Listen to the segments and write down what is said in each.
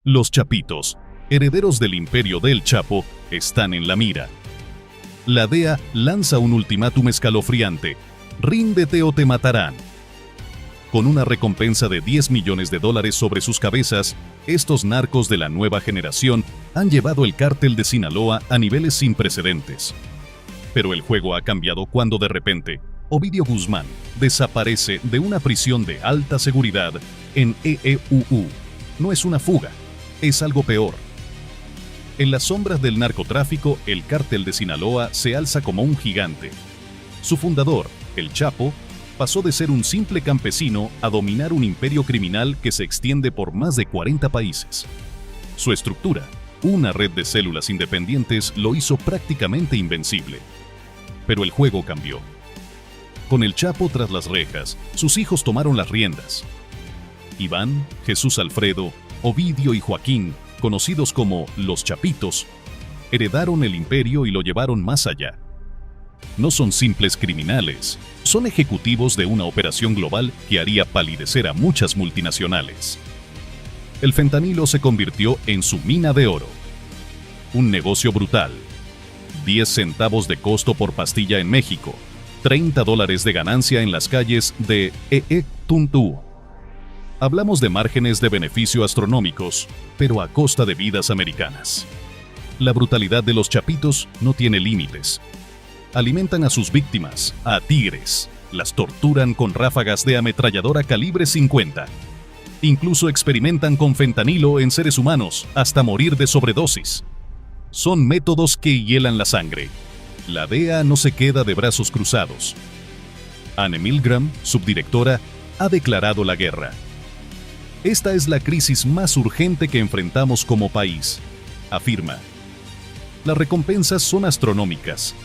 Los Chapitos, herederos del imperio del Chapo, están en la mira. La DEA lanza un ultimátum escalofriante: ríndete o te matarán. Con una recompensa de $10 millones sobre sus cabezas, estos narcos de la nueva generación han llevado el cártel de Sinaloa a niveles sin precedentes. Pero el juego ha cambiado cuando de repente Ovidio Guzmán desaparece de una prisión de alta seguridad en EEUU. No es una fuga, es algo peor. En las sombras del narcotráfico, el cártel de Sinaloa se alza como un gigante. Su fundador, el Chapo, pasó de ser un simple campesino a dominar un imperio criminal que se extiende por más de 40 países. Su estructura, una red de células independientes, lo hizo prácticamente invencible. Pero el juego cambió. Con el Chapo tras las rejas, sus hijos tomaron las riendas. Iván, Jesús Alfredo, Ovidio y Joaquín, conocidos como los Chapitos, heredaron el imperio y lo llevaron más allá. No son simples criminales, son ejecutivos de una operación global que haría palidecer a muchas multinacionales. El fentanilo se convirtió en su mina de oro. Un negocio brutal. 10 centavos de costo por pastilla en México, $30 de ganancia en las calles de Tuntú. Hablamos de márgenes de beneficio astronómicos, pero a costa de vidas americanas. La brutalidad de los Chapitos no tiene límites. Alimentan a sus víctimas, a tigres, las torturan con ráfagas de ametralladora calibre 50. Incluso experimentan con fentanilo en seres humanos hasta morir de sobredosis. Son métodos que hielan la sangre. La DEA no se queda de brazos cruzados. Anne Milgram, subdirectora, ha declarado la guerra. Esta es la crisis más urgente que enfrentamos como país, afirma. Las recompensas son astronómicas.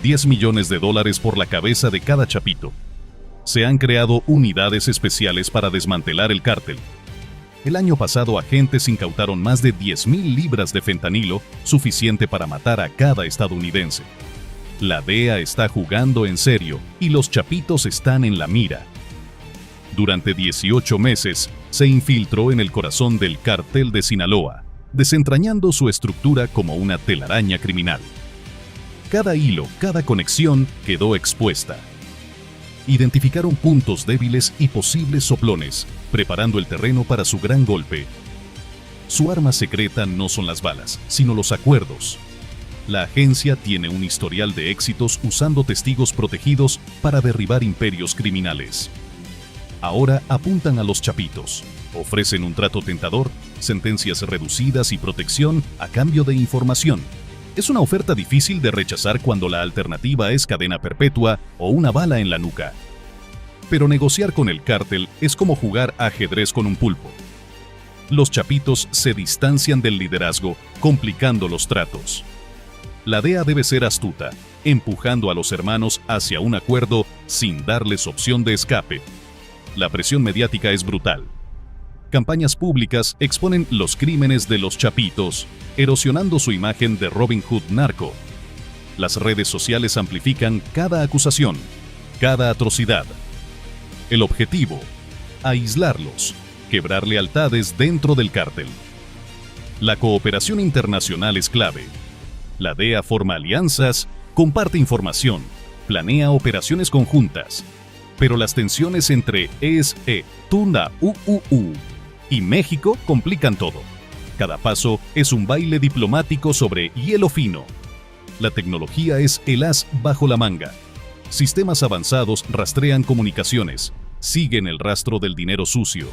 $10 millones por la cabeza de cada chapito. Se han creado unidades especiales para desmantelar el cártel. El año pasado, agentes incautaron más de 10.000 libras de fentanilo, suficiente para matar a cada estadounidense. La DEA está jugando en serio y los Chapitos están en la mira. Durante 18 meses, se infiltró en el corazón del cártel de Sinaloa, desentrañando su estructura como una telaraña criminal. Cada hilo, cada conexión quedó expuesta. Identificaron puntos débiles y posibles soplones, preparando el terreno para su gran golpe. Su arma secreta no son las balas, sino los acuerdos. La agencia tiene un historial de éxitos usando testigos protegidos para derribar imperios criminales. Ahora apuntan a los Chapitos. Ofrecen un trato tentador, sentencias reducidas y protección a cambio de información. Es una oferta difícil de rechazar cuando la alternativa es cadena perpetua o una bala en la nuca. Pero negociar con el cártel es como jugar ajedrez con un pulpo. Los Chapitos se distancian del liderazgo, complicando los tratos. La DEA debe ser astuta, empujando a los hermanos hacia un acuerdo sin darles opción de escape. La presión mediática es brutal. Campañas públicas exponen los crímenes de los Chapitos, erosionando su imagen de Robin Hood narco. Las redes sociales amplifican cada acusación, cada atrocidad. El objetivo: aislarlos, quebrar lealtades dentro del cártel. La cooperación internacional es clave. La DEA forma alianzas, comparte información, planea operaciones conjuntas. Pero las tensiones entre Tunda-UUU y México complican todo. Cada paso es un baile diplomático sobre hielo fino. La tecnología es el as bajo la manga. Sistemas avanzados rastrean comunicaciones, siguen el rastro del dinero sucio,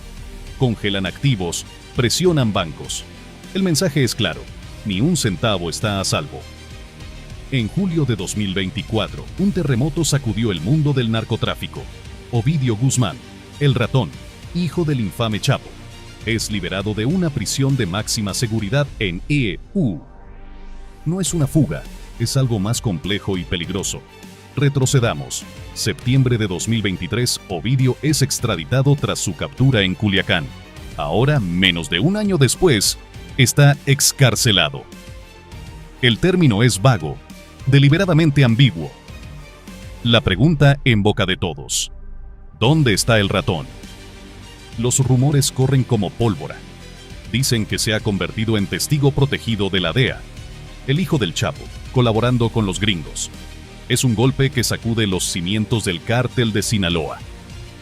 congelan activos, presionan bancos. El mensaje es claro: ni un centavo está a salvo. En julio de 2024, un terremoto sacudió el mundo del narcotráfico. Ovidio Guzmán, el ratón, hijo del infame Chapo, es liberado de una prisión de máxima seguridad en EEU. No es una fuga, es algo más complejo y peligroso. Retrocedamos. Septiembre de 2023, Ovidio es extraditado tras su captura en Culiacán. Ahora, menos de un año después, está excarcelado. El término es vago, deliberadamente ambiguo. La pregunta en boca de todos: ¿dónde está el ratón? Los rumores corren como pólvora. Dicen que se ha convertido en testigo protegido de la DEA, el hijo del Chapo, colaborando con los gringos. Es un golpe que sacude los cimientos del cártel de Sinaloa.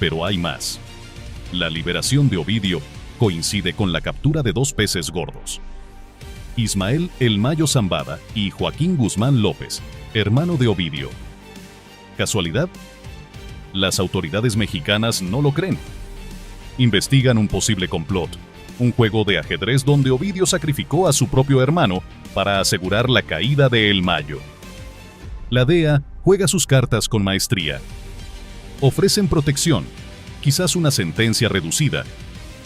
Pero hay más. La liberación de Ovidio coincide con la captura de dos peces gordos. Ismael El Mayo Zambada y Joaquín Guzmán López, hermano de Ovidio. ¿Casualidad? Las autoridades mexicanas no lo creen. Investigan un posible complot, un juego de ajedrez donde Ovidio sacrificó a su propio hermano para asegurar la caída de El Mayo. La DEA juega sus cartas con maestría. Ofrecen protección, quizás una sentencia reducida,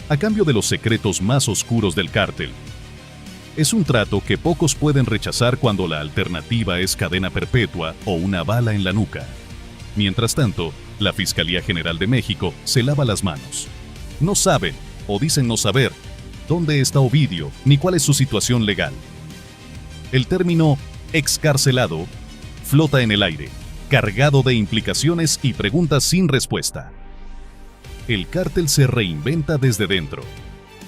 a cambio de los secretos más oscuros del cártel. Es un trato que pocos pueden rechazar cuando la alternativa es cadena perpetua o una bala en la nuca. Mientras tanto, la Fiscalía General de México se lava las manos. No saben, o dicen no saber, dónde está Ovidio ni cuál es su situación legal. El término excarcelado flota en el aire, cargado de implicaciones y preguntas sin respuesta. El cártel se reinventa desde dentro.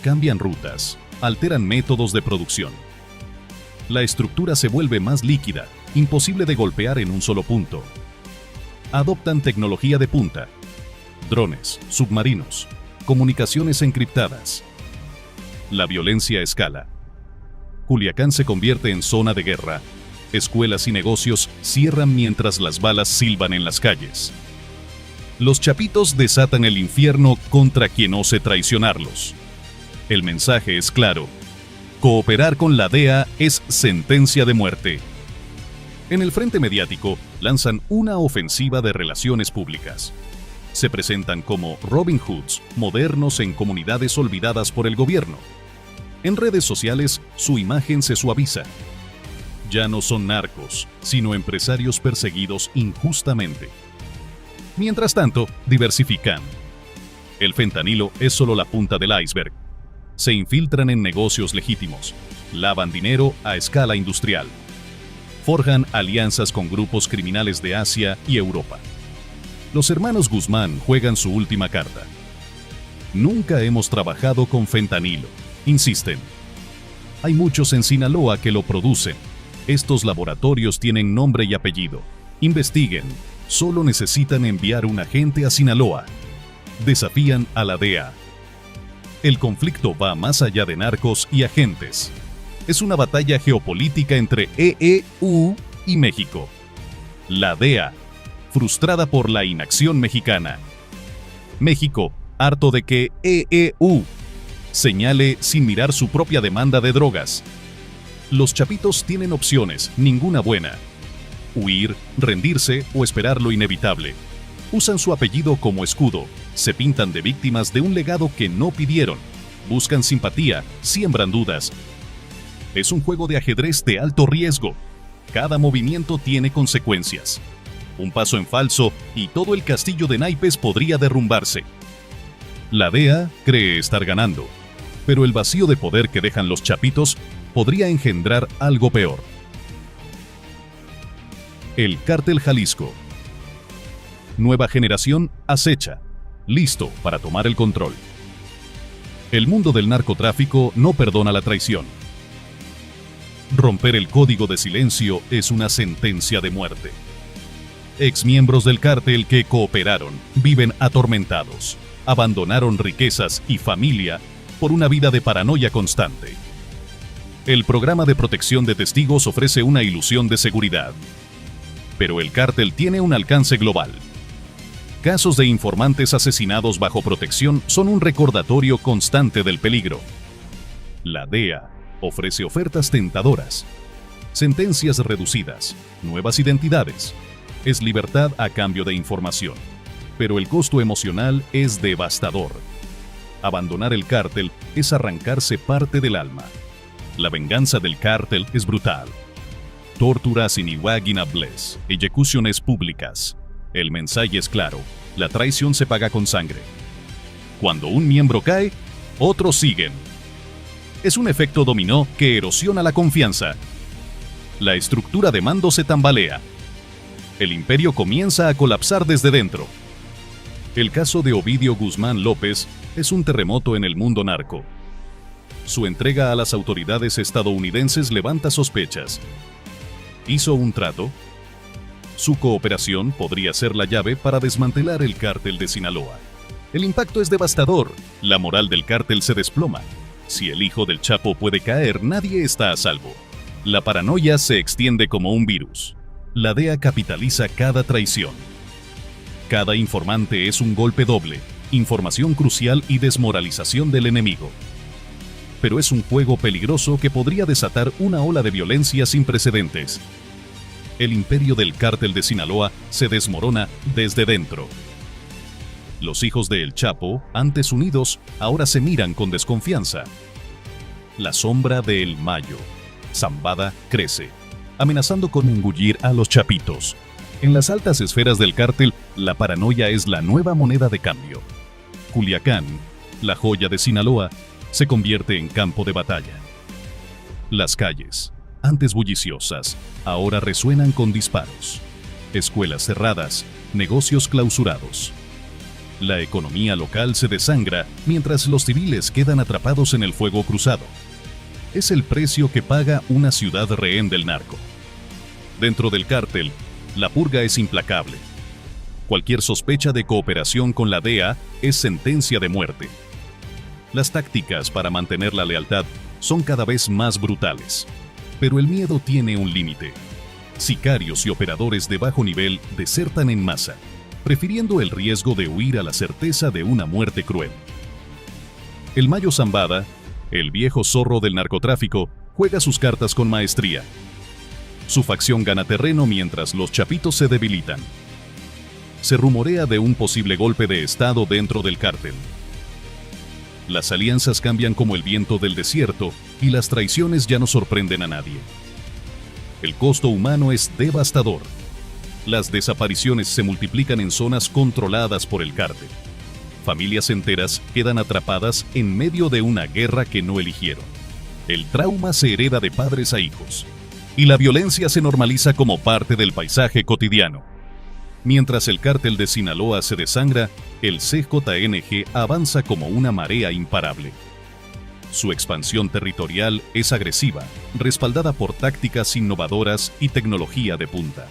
Cambian rutas, alteran métodos de producción. La estructura se vuelve más líquida, imposible de golpear en un solo punto. Adoptan tecnología de punta, drones, submarinos, comunicaciones encriptadas. La violencia escala. Culiacán se convierte en zona de guerra. Escuelas y negocios cierran mientras las balas silban en las calles. Los chapitos desatan el infierno contra quien ose traicionarlos. El mensaje es claro. Cooperar con la DEA es sentencia de muerte. En el frente mediático lanzan una ofensiva de relaciones públicas. Se presentan como Robin Hoods modernos en comunidades olvidadas por el gobierno. En redes sociales su imagen se suaviza. Ya no son narcos, sino empresarios perseguidos injustamente. Mientras tanto, diversifican. El fentanilo es solo la punta del iceberg. Se infiltran en negocios legítimos, lavan dinero a escala industrial. Forjan alianzas con grupos criminales de Asia y Europa. Los hermanos Guzmán juegan su última carta. Nunca hemos trabajado con fentanilo, insisten. Hay muchos en Sinaloa que lo producen. Estos laboratorios tienen nombre y apellido. Investiguen. Solo necesitan enviar un agente a Sinaloa. Desafían a la DEA. El conflicto va más allá de narcos y agentes. Es una batalla geopolítica entre EU y México. La DEA, frustrada por la inacción mexicana. México, harto de que EU señale sin mirar su propia demanda de drogas. Los chapitos tienen opciones, ninguna buena. Huir, rendirse o esperar lo inevitable. Usan su apellido como escudo, se pintan de víctimas de un legado que no pidieron. Buscan simpatía, siembran dudas. Es un juego de ajedrez de alto riesgo. Cada movimiento tiene consecuencias. Un paso en falso y todo el castillo de naipes podría derrumbarse. La DEA cree estar ganando, pero el vacío de poder que dejan los chapitos podría engendrar algo peor. El Cártel Jalisco. Nueva generación acecha, listo para tomar el control. El mundo del narcotráfico no perdona la traición. Romper el código de silencio es una sentencia de muerte. Exmiembros del cártel que cooperaron viven atormentados, abandonaron riquezas y familia por una vida de paranoia constante. El programa de protección de testigos ofrece una ilusión de seguridad. Pero el cártel tiene un alcance global. Casos de informantes asesinados bajo protección son un recordatorio constante del peligro. La DEA ofrece ofertas tentadoras, sentencias reducidas, nuevas identidades. Es libertad a cambio de información. Pero el costo emocional es devastador. Abandonar el cártel es arrancarse parte del alma. La venganza del cártel es brutal. Torturas inimaginables, ejecuciones públicas. El mensaje es claro, la traición se paga con sangre. Cuando un miembro cae, otros siguen. Es un efecto dominó que erosiona la confianza. La estructura de mando se tambalea. El imperio comienza a colapsar desde dentro. El caso de Ovidio Guzmán López es un terremoto en el mundo narco. Su entrega a las autoridades estadounidenses levanta sospechas. ¿Hizo un trato? Su cooperación podría ser la llave para desmantelar el cártel de Sinaloa. El impacto es devastador. La moral del cártel se desploma. Si el hijo del Chapo puede caer, nadie está a salvo. La paranoia se extiende como un virus. La DEA capitaliza cada traición. Cada informante es un golpe doble, información crucial y desmoralización del enemigo. Pero es un juego peligroso que podría desatar una ola de violencia sin precedentes. El imperio del cártel de Sinaloa se desmorona desde dentro. Los hijos de El Chapo, antes unidos, ahora se miran con desconfianza. La sombra de El Mayo, Zambada, crece, amenazando con engullir a los chapitos. En las altas esferas del cártel, la paranoia es la nueva moneda de cambio. Culiacán, la joya de Sinaloa, se convierte en campo de batalla. Las calles, antes bulliciosas, ahora resuenan con disparos. Escuelas cerradas, negocios clausurados. La economía local se desangra mientras los civiles quedan atrapados en el fuego cruzado. Es el precio que paga una ciudad rehén del narco. Dentro del cártel, la purga es implacable. Cualquier sospecha de cooperación con la DEA es sentencia de muerte. Las tácticas para mantener la lealtad son cada vez más brutales. Pero el miedo tiene un límite. Sicarios y operadores de bajo nivel desertan en masa, prefiriendo el riesgo de huir a la certeza de una muerte cruel. El Mayo Zambada, el viejo zorro del narcotráfico, juega sus cartas con maestría. Su facción gana terreno mientras los chapitos se debilitan. Se rumorea de un posible golpe de estado dentro del cártel. Las alianzas cambian como el viento del desierto y las traiciones ya no sorprenden a nadie. El costo humano es devastador. Las desapariciones se multiplican en zonas controladas por el cártel. Familias enteras quedan atrapadas en medio de una guerra que no eligieron. El trauma se hereda de padres a hijos, y la violencia se normaliza como parte del paisaje cotidiano. Mientras el cártel de Sinaloa se desangra, el CJNG avanza como una marea imparable. Su expansión territorial es agresiva, respaldada por tácticas innovadoras y tecnología de punta.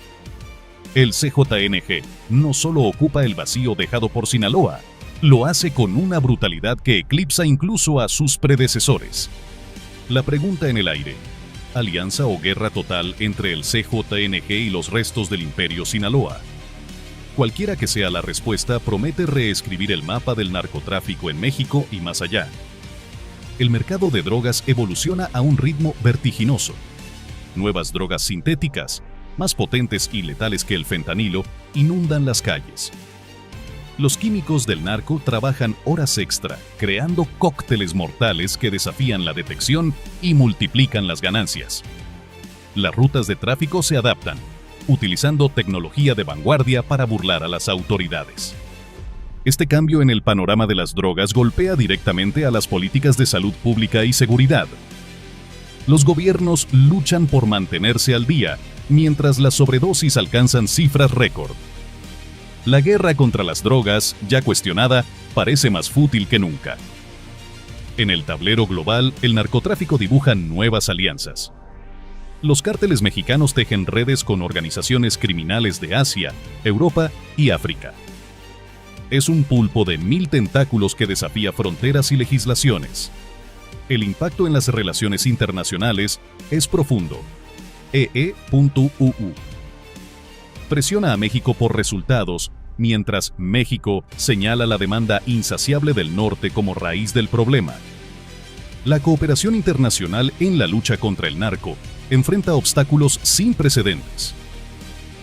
El CJNG no solo ocupa el vacío dejado por Sinaloa, lo hace con una brutalidad que eclipsa incluso a sus predecesores. La pregunta en el aire: ¿alianza o guerra total entre el CJNG y los restos del Imperio Sinaloa? Cualquiera que sea la respuesta, promete reescribir el mapa del narcotráfico en México y más allá. El mercado de drogas evoluciona a un ritmo vertiginoso. Nuevas drogas sintéticas, más potentes y letales que el fentanilo, inundan las calles. Los químicos del narco trabajan horas extra, creando cócteles mortales que desafían la detección y multiplican las ganancias. Las rutas de tráfico se adaptan, utilizando tecnología de vanguardia para burlar a las autoridades. Este cambio en el panorama de las drogas golpea directamente a las políticas de salud pública y seguridad. Los gobiernos luchan por mantenerse al día, mientras las sobredosis alcanzan cifras récord. La guerra contra las drogas, ya cuestionada, parece más fútil que nunca. En el tablero global, el narcotráfico dibuja nuevas alianzas. Los cárteles mexicanos tejen redes con organizaciones criminales de Asia, Europa y África. Es un pulpo de 1000 tentáculos que desafía fronteras y legislaciones. El impacto en las relaciones internacionales es profundo. EE.UU presiona a México por resultados, mientras México señala la demanda insaciable del norte como raíz del problema. La cooperación internacional en la lucha contra el narco enfrenta obstáculos sin precedentes.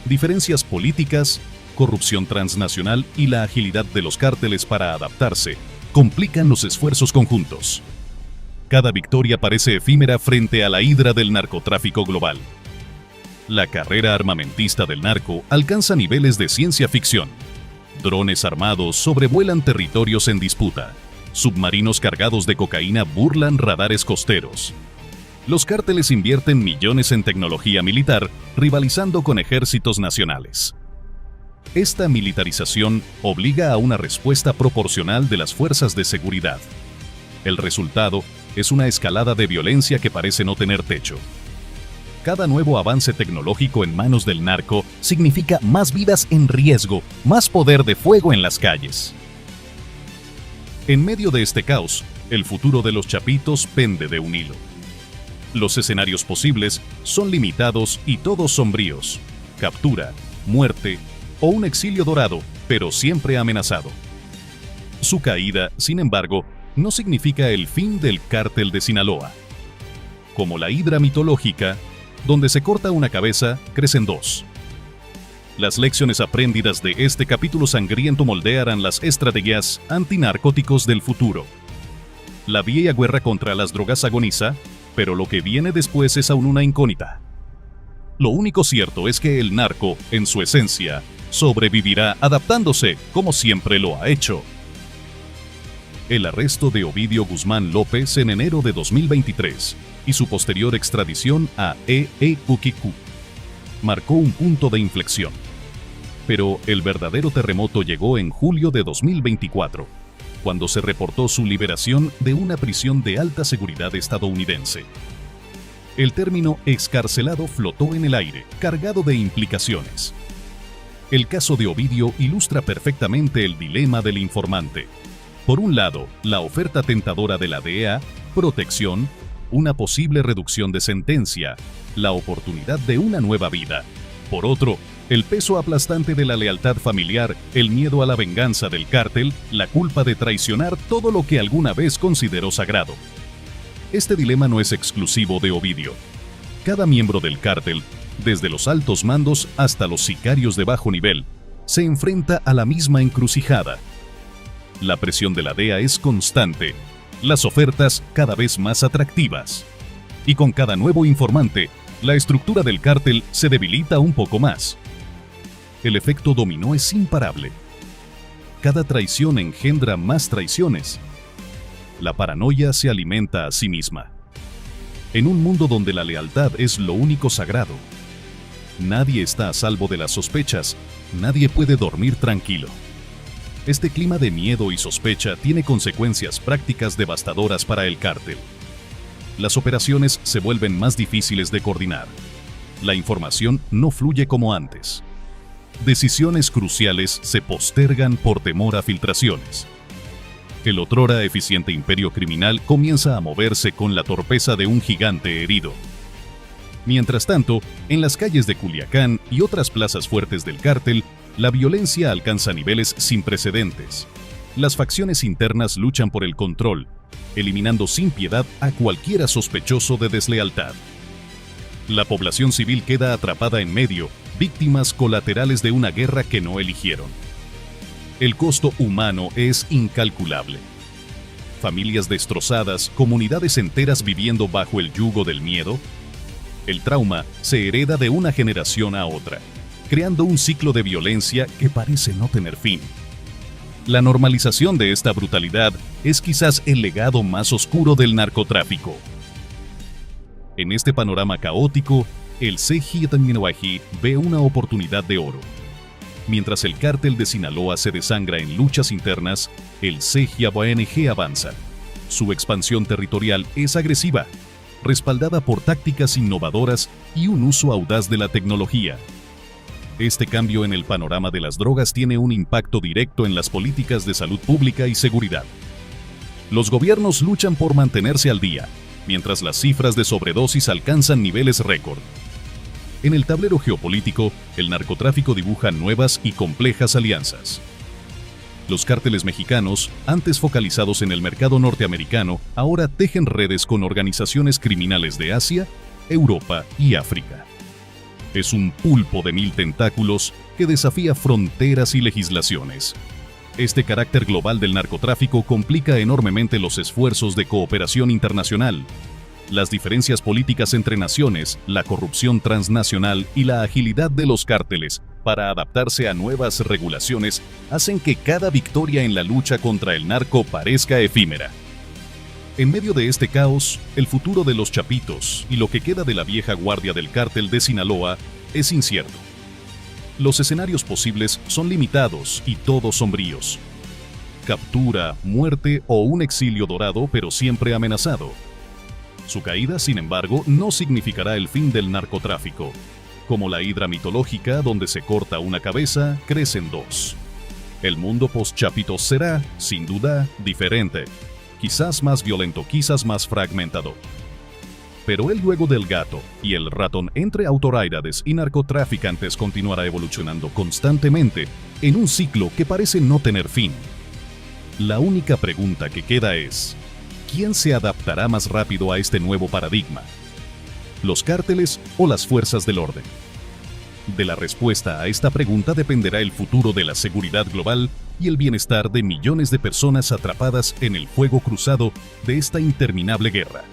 Diferencias políticas, corrupción transnacional y la agilidad de los cárteles para adaptarse complican los esfuerzos conjuntos. Cada victoria parece efímera frente a la hidra del narcotráfico global. La carrera armamentista del narco alcanza niveles de ciencia ficción. Drones armados sobrevuelan territorios en disputa. Submarinos cargados de cocaína burlan radares costeros. Los cárteles invierten millones en tecnología militar, rivalizando con ejércitos nacionales. Esta militarización obliga a una respuesta proporcional de las fuerzas de seguridad. El resultado, es una escalada de violencia que parece no tener techo. Cada nuevo avance tecnológico en manos del narco significa más vidas en riesgo, más poder de fuego en las calles. En medio de este caos, el futuro de los chapitos pende de un hilo. Los escenarios posibles son limitados y todos sombríos: captura, muerte o un exilio dorado, pero siempre amenazado. Su caída, sin embargo, no significa el fin del cártel de Sinaloa. Como la hidra mitológica, donde se corta una cabeza, crecen dos. Las lecciones aprendidas de este capítulo sangriento moldearán las estrategias antinarcóticos del futuro. La vieja guerra contra las drogas agoniza, pero lo que viene después es aún una incógnita. Lo único cierto es que el narco, en su esencia, sobrevivirá adaptándose como siempre lo ha hecho. El arresto de Ovidio Guzmán López en enero de 2023 y su posterior extradición a EEQQ marcó un punto de inflexión. Pero el verdadero terremoto llegó en julio de 2024, cuando se reportó su liberación de una prisión de alta seguridad estadounidense. El término excarcelado flotó en el aire, cargado de implicaciones. El caso de Ovidio ilustra perfectamente el dilema del informante. Por un lado, la oferta tentadora de la DEA, protección, una posible reducción de sentencia, la oportunidad de una nueva vida. Por otro, el peso aplastante de la lealtad familiar, el miedo a la venganza del cártel, la culpa de traicionar todo lo que alguna vez consideró sagrado. Este dilema no es exclusivo de Ovidio. Cada miembro del cártel, desde los altos mandos hasta los sicarios de bajo nivel, se enfrenta a la misma encrucijada. La presión de la DEA es constante, las ofertas cada vez más atractivas. Y con cada nuevo informante, la estructura del cártel se debilita un poco más. El efecto dominó es imparable. Cada traición engendra más traiciones. La paranoia se alimenta a sí misma. En un mundo donde la lealtad es lo único sagrado, nadie está a salvo de las sospechas, nadie puede dormir tranquilo. Este clima de miedo y sospecha tiene consecuencias prácticas devastadoras para el cártel. Las operaciones se vuelven más difíciles de coordinar. La información no fluye como antes. Decisiones cruciales se postergan por temor a filtraciones. El otrora eficiente imperio criminal comienza a moverse con la torpeza de un gigante herido. Mientras tanto, en las calles de Culiacán y otras plazas fuertes del cártel, la violencia alcanza niveles sin precedentes. Las facciones internas luchan por el control, eliminando sin piedad a cualquiera sospechoso de deslealtad. La población civil queda atrapada en medio, víctimas colaterales de una guerra que no eligieron. El costo humano es incalculable. Familias destrozadas, comunidades enteras viviendo bajo el yugo del miedo. El trauma se hereda de una generación a otra, creando un ciclo de violencia que parece no tener fin. La normalización de esta brutalidad es quizás el legado más oscuro del narcotráfico. En este panorama caótico, el CGTNY ve una oportunidad de oro. Mientras el cártel de Sinaloa se desangra en luchas internas, el CGTNY avanza. Su expansión territorial es agresiva, respaldada por tácticas innovadoras y un uso audaz de la tecnología. Este cambio en el panorama de las drogas tiene un impacto directo en las políticas de salud pública y seguridad. Los gobiernos luchan por mantenerse al día, mientras las cifras de sobredosis alcanzan niveles récord. En el tablero geopolítico, el narcotráfico dibuja nuevas y complejas alianzas. Los cárteles mexicanos, antes focalizados en el mercado norteamericano, ahora tejen redes con organizaciones criminales de Asia, Europa y África. Es un pulpo de 1000 tentáculos que desafía fronteras y legislaciones. Este carácter global del narcotráfico complica enormemente los esfuerzos de cooperación internacional. Las diferencias políticas entre naciones, la corrupción transnacional y la agilidad de los cárteles para adaptarse a nuevas regulaciones hacen que cada victoria en la lucha contra el narco parezca efímera. En medio de este caos, el futuro de los chapitos y lo que queda de la vieja guardia del cártel de Sinaloa es incierto. Los escenarios posibles son limitados y todos sombríos. captura, muerte o un exilio dorado, pero siempre amenazado. Su caída, sin embargo, no significará el fin del narcotráfico. Como la hidra mitológica, donde se corta una cabeza, crecen dos. El mundo post-Chapito será, sin duda, diferente. Quizás más violento, quizás más fragmentado. Pero el juego del gato y el ratón entre autoridades y narcotraficantes continuará evolucionando constantemente en un ciclo que parece no tener fin. La única pregunta que queda es, ¿quién se adaptará más rápido a este nuevo paradigma? ¿Los cárteles o las fuerzas del orden? De la respuesta a esta pregunta dependerá el futuro de la seguridad global y el bienestar de millones de personas atrapadas en el fuego cruzado de esta interminable guerra.